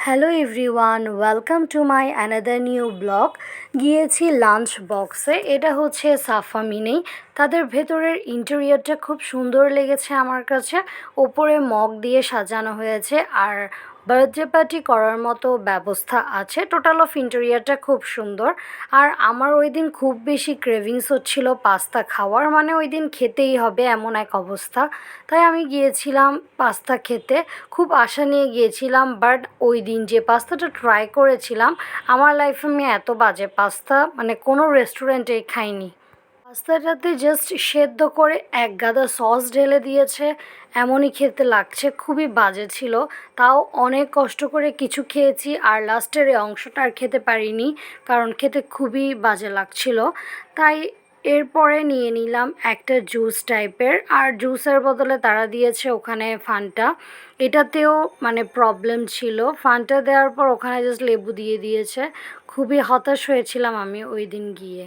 Hello everyone, welcome to my another new blog. গিয়েছি lunch বক্সে। এটা হচ্ছে সাফা মিনি। তাদের ভেতরের ইন্টেরিয়রটা খুব সুন্দর লেগেছে আমার কাছে। ওপরে মগ দিয়ে সাজানো হয়েছে আর বার্থডে পার্টি করার মতো ব্যবস্থা আছে। টোটাল অফ ইন্টেরিয়রটা খুব সুন্দর। আর আমার ওই দিন খুব বেশি ক্রেভিংস হচ্ছিল পাস্তা খাওয়ার, মানে ওই দিন খেতেই হবে এমন এক অবস্থা। তাই আমি গিয়েছিলাম পাস্তা খেতে, খুব আশা নিয়ে গিয়েছিলাম। বাট ওই দিন যে পাস্তাটা ট্রাই করেছিলাম, আমার লাইফে আমি এত বাজে পাস্তা মানে কোনো রেস্টুরেন্টেই খাইনি। পাস্তাটাতে জাস্ট সেদ্ধ করে এক গাদা সস ঢেলে দিয়েছে, এমনই খেতে লাগছে, খুবই বাজে ছিল। তাও অনেক কষ্ট করে কিছু খেয়েছি, আর লাস্টের এই অংশটা আর খেতে পারিনি কারণ খেতে খুবই বাজে লাগছিল। তাই এরপরে নিয়ে নিলাম একটা জুস টাইপের, আর জুসের বদলে তারা দিয়েছে ওখানে ফান্টা। এটাতেও মানে প্রবলেম ছিল, ফান্টা দেওয়ার পর ওখানে জাস্ট লেবু দিয়ে দিয়েছে। খুবই হতাশ হয়েছিলাম আমি ওই দিন গিয়ে।